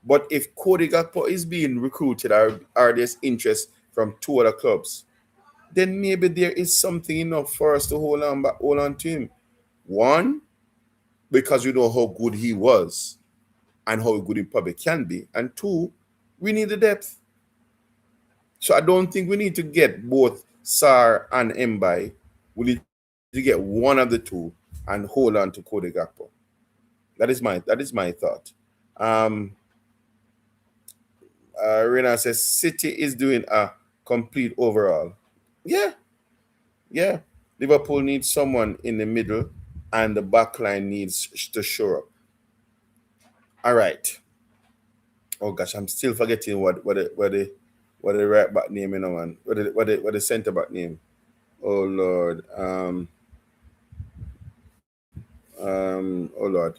But if Cody Gakpo is being recruited or there's interest from two other clubs, then maybe there is something enough for us to hold on to him. One, because we know how good he was and how good he probably can be. And two, we need the depth. So I don't think we need to get both Sar and Mbai. We need to get one of the two and hold on to Cody Gakpo. That is my thought. Um, Rena says City is doing a complete overall. Yeah, yeah. Liverpool needs someone in the middle, and the back line needs to show up. All right. Oh gosh, I'm still forgetting what the right back name, man. What the center back name. Oh Lord. Oh Lord.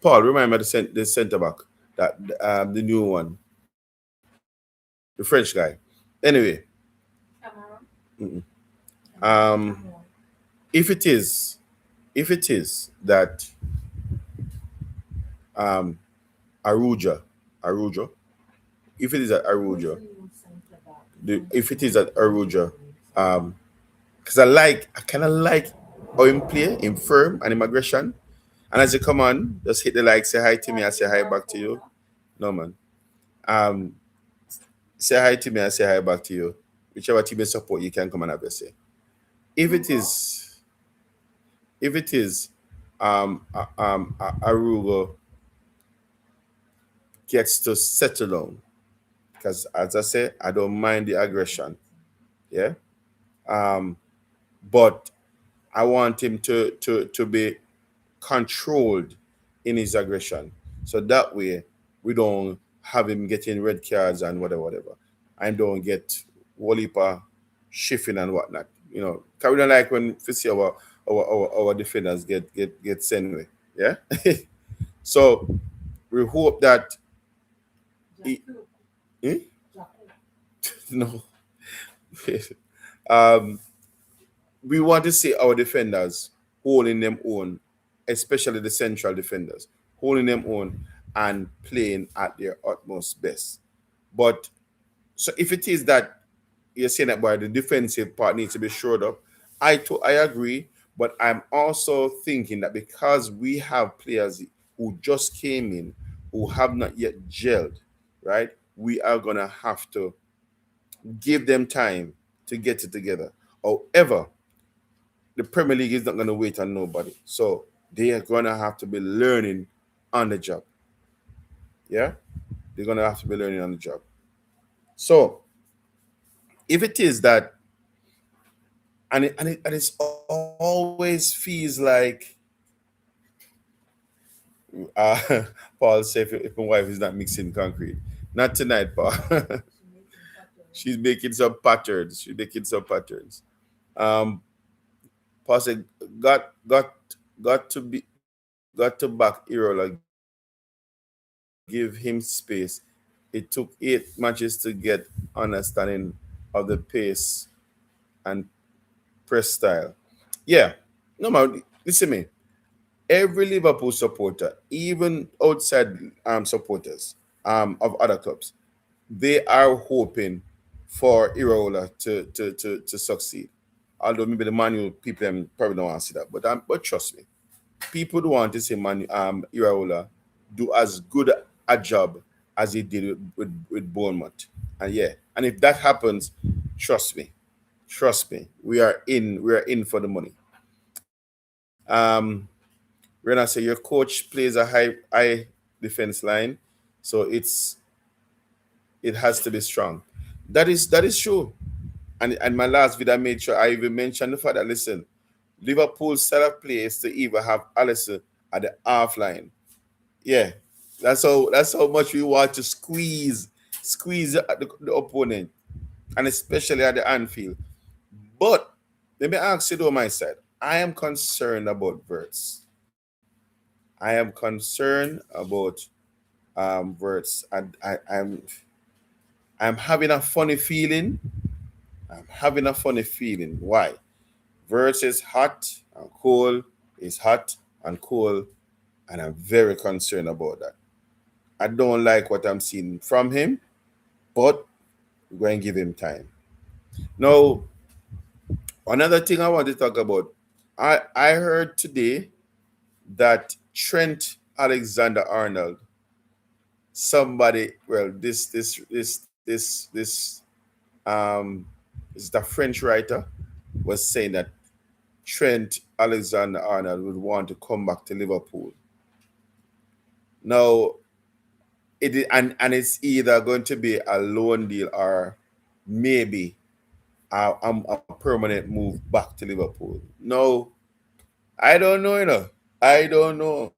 Paul, remind me the center back that the new one, the French guy. Anyway, mm-mm. um, if it is that um Aruja, Arujo, if it is at Aruja, if it is at Aruja, um, I kind of like how him play, him firm and him aggression. And as you come on, just hit the like, say hi to me, I say hi back to you. No man. Um, say hi to me, I say hi back to you. Whichever team you support, you can come and have a say. If it is, if it is, Arugo gets to settle down, because as I say, I don't mind the aggression. Yeah. Um, but I want him to be controlled in his aggression. So that way we don't have him getting red cards and whatever. And don't get Walipa shifting and whatnot. You know, cause we don't like when we see our defenders get sent away. Yeah. So we hope that he, eh? No. um we want to see our defenders holding them own, especially the central defenders, holding them own and playing at their utmost best. But so if it is that you're saying that, boy, the defensive part needs to be shored up, I agree. But I'm also thinking that because we have players who just came in, who have not yet gelled, right? We are gonna have to give them time to get it together. However, the Premier League is not going to wait on nobody. So they are going to have to be learning on the job. Yeah? They're going to have to be learning on the job. So if it is that, and it's always feels like, uh, Paul said, if my wife is not mixing concrete. Not tonight, Paul. She's making some patterns. She's making some patterns. Um, Paul said, got, got, got to back Irola, give him space. It took 8 matches to get understanding of the pace and press style. Yeah, no man, listen to me. Every Liverpool supporter, even outside supporters of other clubs, they are hoping for Irola to succeed. Although maybe the manual people probably don't want to see that, but trust me, people do want to see Iraola do as good a job as he did with Bournemouth. And yeah, and if that happens, trust me, we are in for the money. We're gonna say your coach plays a high defense line, so it has to be strong. That is true. And my last video I made sure I even mentioned the fact that, listen, Liverpool's set of play is to either have Alisson at the half line. Yeah, that's how much we want to squeeze the opponent, and especially at the Anfield. But let me ask you though, my side. I am concerned about Verts. I am concerned about Verts. I'm having a funny feeling. I'm having a funny feeling. Why? Verts is hot and cold. Is hot and cold, and I'm very concerned about that. I don't like what I'm seeing from him, but we're going to give him time. Now, another thing I want to talk about. I heard today that Trent Alexander Arnold, somebody, well, um is the French writer, was saying that Trent Alexander Arnold would want to come back to Liverpool. Now, and it's either going to be a loan deal or maybe a permanent move back to Liverpool. No, I don't know, I don't know.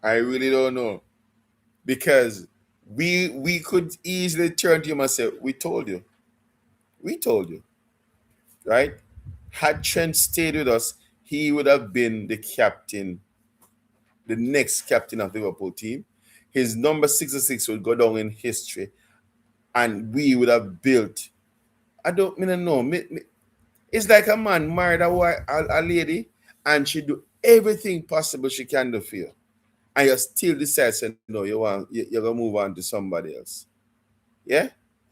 I really don't know. Because we could easily turn to him and say, we told you, right? Had Trent stayed with us, he would have been the next captain of the Liverpool team. His number 66 would go down in history, and we would have built. I don't mean know. It's like a man married a lady, and she do everything possible she can do for you, and you still decide, say, no, you're gonna move on to somebody else. Yeah,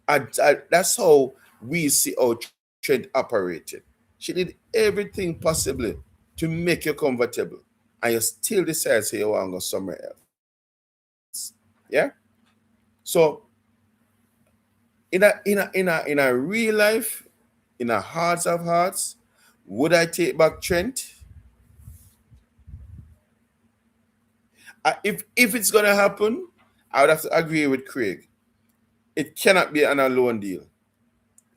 that's how we see our Trent. Trent operated. She did everything possibly to make you comfortable. And you still decide to say you want to go somewhere else. Yeah? So in a real life, in a hearts of hearts, would I take back Trent? If it's gonna happen, I would have to agree with Craig. It cannot be an alone deal.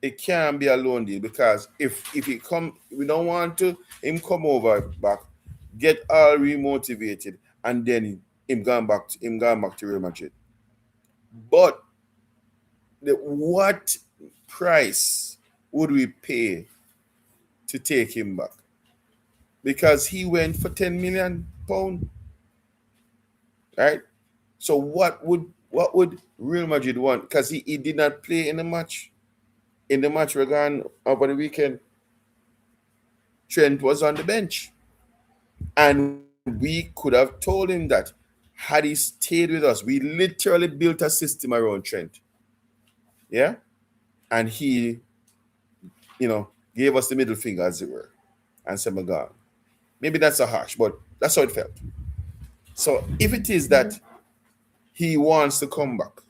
It can't be a loan deal because if he come, we don't want to him come over back, get all remotivated, and then him gone back to Real Madrid. But what price would we pay to take him back? Because he went for £10 million, right? So what would Real Madrid want? Because he did not play in the match. In the match we're going over the weekend, Trent was on the bench. And we could have told him that had he stayed with us, we literally built a system around Trent. Yeah? And he, gave us the middle finger, as it were, and said, my God. Maybe that's a harsh, but that's how it felt. So if it is that he wants to come back,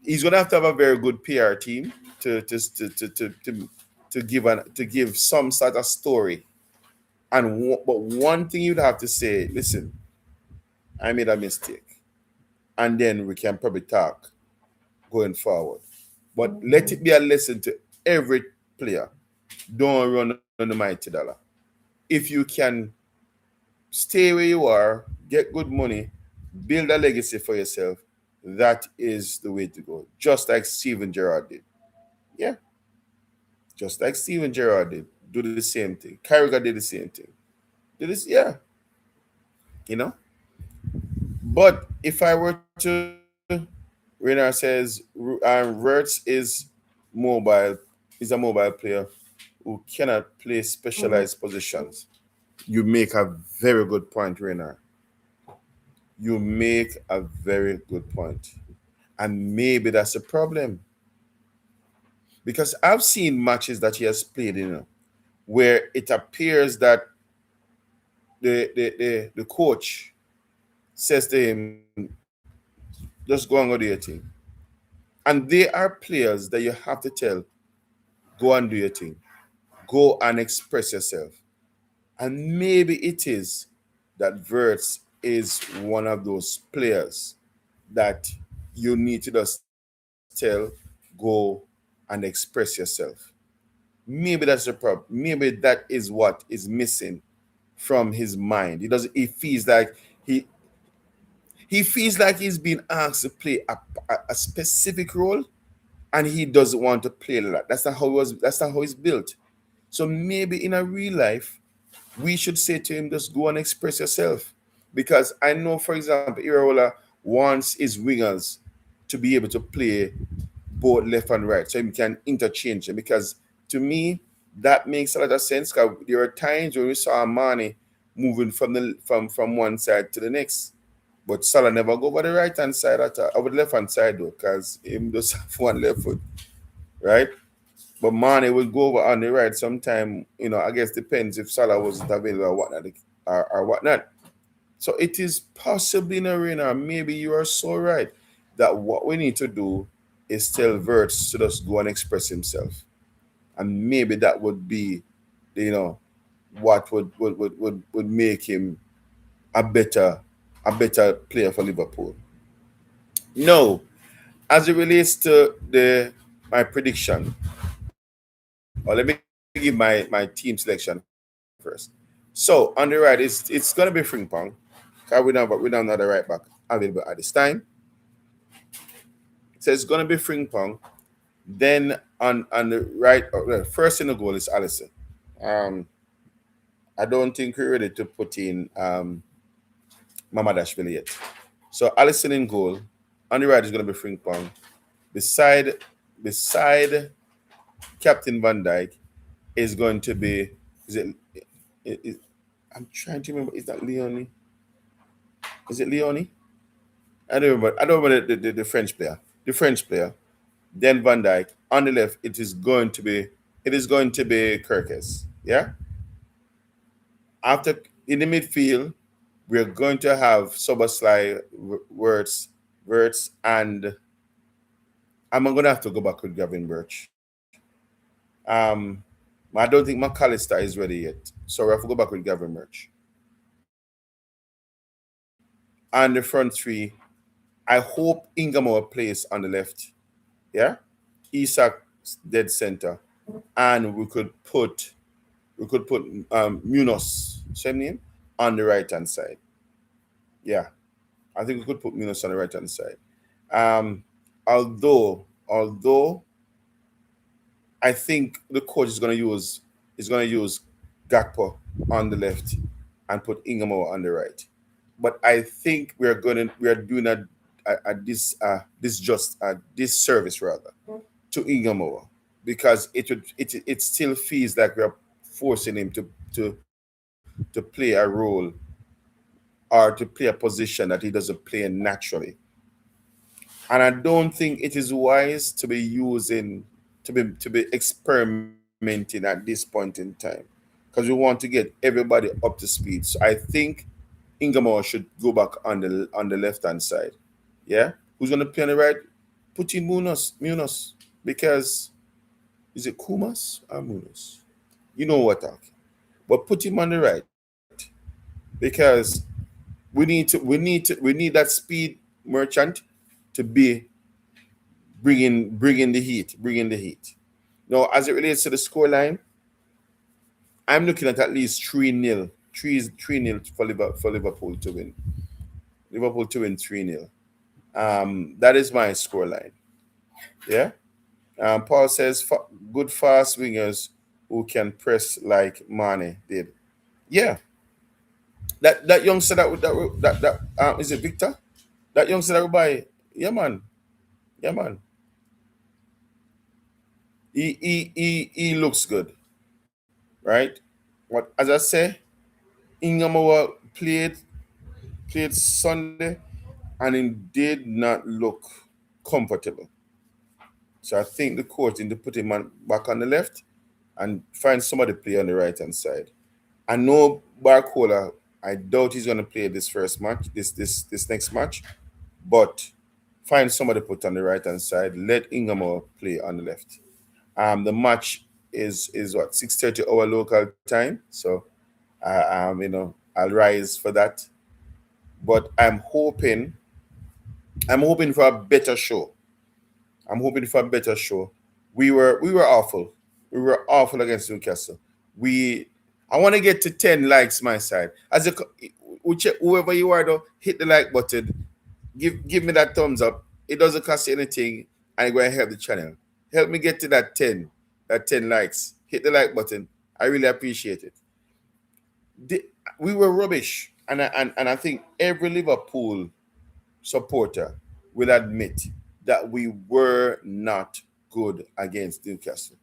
he's gonna have to have a very good PR team to give some sort of story. But one thing you'd have to say, listen, I made a mistake. And then we can probably talk going forward. But let it be a lesson to every player. Don't run on the mighty dollar. If you can stay where you are, get good money, build a legacy for yourself, that is the way to go. Just like Steven Gerrard did. Yeah. Just like Steven Gerrard did. Do the same thing. Carragher did the same thing. Do this, yeah. You know? But if I were to, Renar says, Wirtz is a mobile player who cannot play specialized positions. You make a very good point, Renar. You make a very good point. And maybe that's a problem. Because I've seen matches that he has played in where it appears that the coach says to him, just go and go do your thing. And they are players that you have to tell, go and do your thing. Go and express yourself. And maybe it is that Wirtz is one of those players that you need to just tell, go and express yourself. Maybe that's the problem. Maybe that is what is missing from his mind. He he feels like he's been asked to play a specific role, and he doesn't want to play that. That's not how he was. That's not how he's built. So maybe in a real life, we should say to him, just go and express yourself. Because I know, for example, Iraola wants his wingers to be able to play both left and right, so he can interchange them. Because to me, that makes a lot of sense. Because there are times when we saw Mane moving from one side to the next. But Salah never go over the right hand side over the left hand side though, because him just have one left foot, right? But Mane will go over on the right sometime. I guess depends if Salah wasn't available or whatnot, or whatnot. So it is possibly in a arena. Maybe you are so right that what we need to do is tell Wirtz to just go and express himself, and maybe that would be, what would make him a better player for Liverpool. No, as it relates to my prediction, or let me give my team selection first. So on the right, it's gonna be Frimpong. Because we don't have the right back available at this time. So it's gonna be Frimpong. Then on the right, first in the goal is Alisson. Um, I don't think we're ready to put in Mamadashvili yet. So Alisson in goal. On the right is gonna be Frimpong. Beside Captain Van Dijk is going to be, is it I'm trying to remember, is that Leone? Is it Leone? I don't remember the French player. The French player. then Van Dijk. On the left, it is going to be Kirkes. Yeah. After in the midfield, we're going to have Soboslai, Wirtz, and I'm gonna have to go back with Gavin Birch. Um, I don't think McAllister is ready yet, so we have to go back with Gavin Birch. And the front three, I hope Ingamore plays on the left. Yeah, Isak dead center, and we could put Munoz, same name, on the right hand side. Yeah, I think we could put Munoz on the right hand side. Um, although I think the coach is gonna use Gakpo on the left and put Ingamo on the right. But I think we are doing this service rather to Ingamo, because it still feels like we are forcing him to play a role or to play a position that he doesn't play naturally. And I don't think it is wise to be using to be experimenting at this point in time, because we want to get everybody up to speed. So I think Ingamore should go back on the left hand side. Yeah, who's gonna play on the right? Put in Munoz, because is it Kumas or Munoz? You know what I'm talking. But put him on the right, because we need that speed merchant to be bringing the heat. Now, as it relates to the scoreline, I'm looking at least 3-0, 3-0 for Liverpool to win. Liverpool to win 3-0. That is my scoreline. Yeah. Paul says good fast wingers who can press like Mane did. Yeah. That youngster that is it Victor? That youngster that we buy. Yeah, man. Yeah, man. He looks good, right? What as I say, Ingamawa played Sunday, and it did not look comfortable. So I think the coach need to put him back on the left and find somebody to play on the right hand side. I know Barcola. I doubt he's going to play this first match, this next match, but find somebody to put on the right hand side. Let Ingamo play on the left. The match is what 6:30 our local time, so I'll rise for that. But I'm hoping for a better show. I'm hoping for a better show. We were awful. We were awful against Newcastle. We I want to get to 10 likes my side. Whoever you are though, hit the like button. Give me that thumbs up. It doesn't cost you anything, and it's going to help the channel. Help me get to that 10 likes. Hit the like button. I really appreciate it. The- we were rubbish, and I think every Liverpool supporter will admit that we were not good against Newcastle,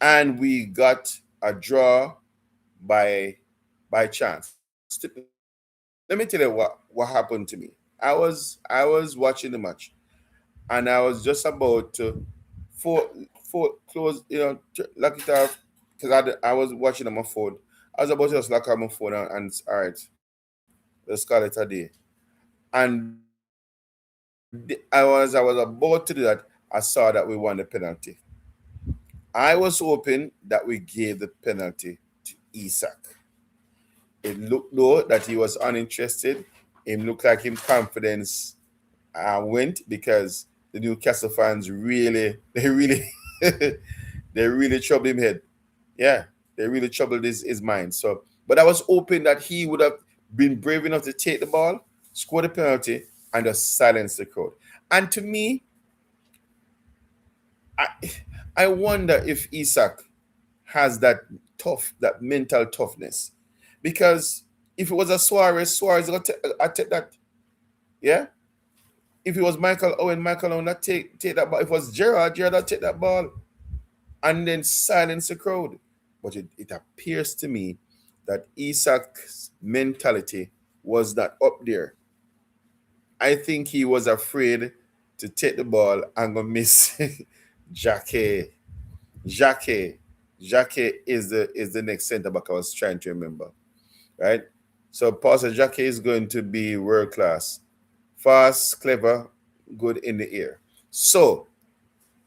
and we got a draw by chance. Let me tell you what happened to me. I was watching the match, and I was just about to for close, lock it off, because I was watching on my phone. I was about to just lock on my phone, and all right, let's call it a day. And I was about to do that. I saw that we won the penalty. I was hoping that we gave the penalty to Isak. It looked though that he was uninterested. It looked like him confidence went, because the Newcastle fans really, they really troubled him head. Yeah, they really troubled his mind. So, but I was hoping that he would have been brave enough to take the ball, score the penalty, and just silence the crowd. And to me, I, I wonder if Isak has that mental toughness, because if it was a Suarez I take that. Yeah. If it was Michael Owen, not take that ball. If it was Gerard would take that ball and then silence the crowd. But it appears to me that Isak's mentality was not up there. I think he was afraid to take the ball and go miss Jackie. Jackie. Jackie is the next centre back I was trying to remember. Right? So Pastor Jackie is going to be world class. Fast, clever, good in the air. So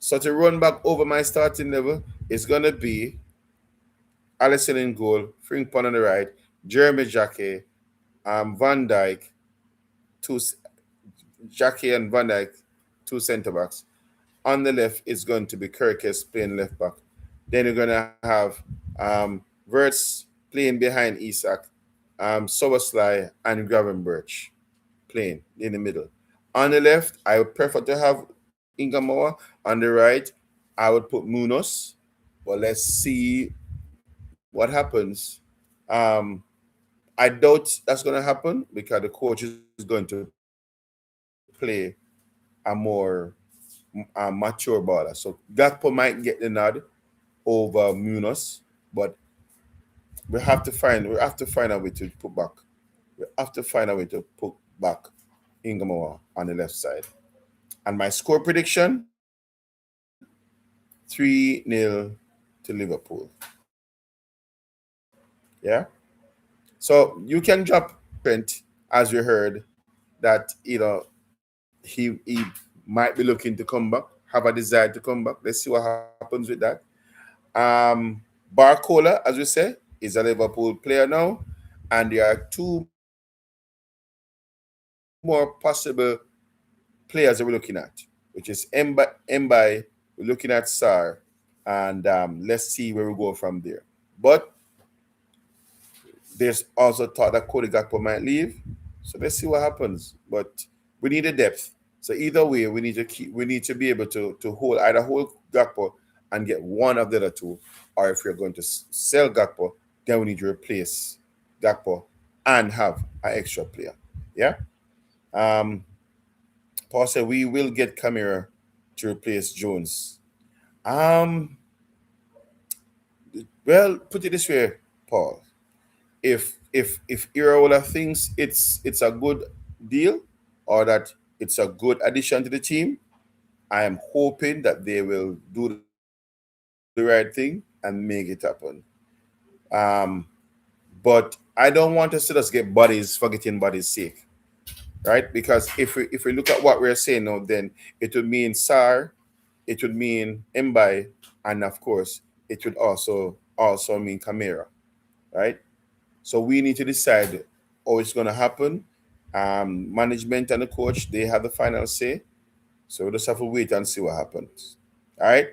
to run back over my starting level, it's gonna be Allison in goal, Frimpong on the right, Jeremy Jackie, Van Dyke, two Jackie and Van Dyke, two centre backs. On the left is going to be Kirkes playing left back. Then you're gonna have Verts playing behind Isak, Sobersley and Gravenberch playing in the middle. On the left, I would prefer to have Ingamoa. On the right, I would put Munoz. But let's see what happens. Um, I doubt that's going to happen because the coach is going to play a more mature baller. So Gakpo might get the nod over Munoz, but we have to find a way to put back. We have to find a way to put back Ingamoa on the left side. And my score prediction 3-0 to Liverpool. Yeah. So you can drop Trent, as we heard, that he might be looking to come back, have a desire to come back. Let's see what happens with that. Barcola, as we say, is a Liverpool player now, and there are two more possible players that we're looking at, which is Mbai. We're looking at Sar, and let's see where we go from there. But there's also thought that Cody Gakpo might leave, so let's see what happens. But we need a depth. So either way, we need to be able to hold Gakpo and get one of the other two, or if you're going to sell Gakpo, then we need to replace Gakpo and have an extra player. Yeah. Um, Paul said we will get Camara to replace Jones. Um, well, put it this way, Paul. If Iraola thinks it's a good deal or that it's a good addition to the team, I am hoping that they will do the right thing and make it happen. Um, but I don't want us to just get bodies for getting bodies' sake, right? Because if we look at what we're saying now, then it would mean Sar, it would mean Mbai, and of course it would also mean Camara, right? So we need to decide how it's going to happen. Management and the coach, they have the final say. So we just have to wait and see what happens. All right.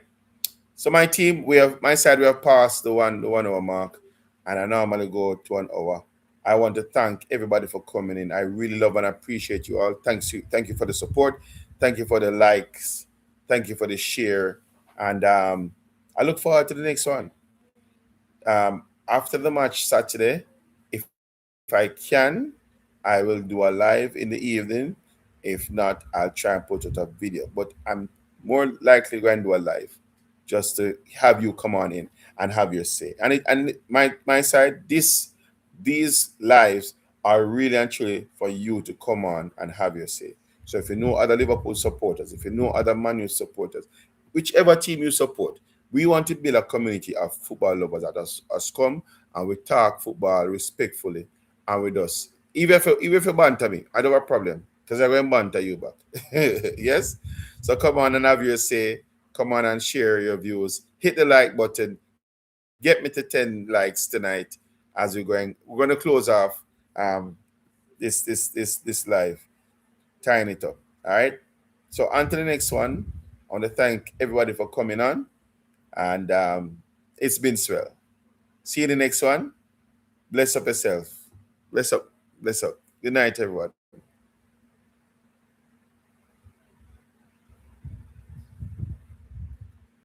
So my team, my side, we have passed the 1 hour mark, and I normally go to an hour. I want to thank everybody for coming in. I really love and appreciate you all. Thank you for the support. Thank you for the likes. Thank you for the share. And I look forward to the next one. After the match Saturday, if I can, I will do a live in the evening. If not, I'll try and put out a video. But I'm more likely going to do a live just to have you come on in and have your say. And my side, these lives are really and truly for you to come on and have your say. So if you know other Liverpool supporters, if you know other Man U supporters, whichever team you support, we want to build a community of football lovers that us come and we talk football respectfully and with us. Even if you banter me, I don't have a problem because I will banter you back. Yes? So come on and have your say. Come on and share your views. Hit the like button. Get me to 10 likes tonight as we're going to close off um this live. Tying it up. All right. So until the next one, I want to thank everybody for coming on. And it's been swell. See you in the next one. Bless up yourself. Bless up. Bless up. Good night, everyone.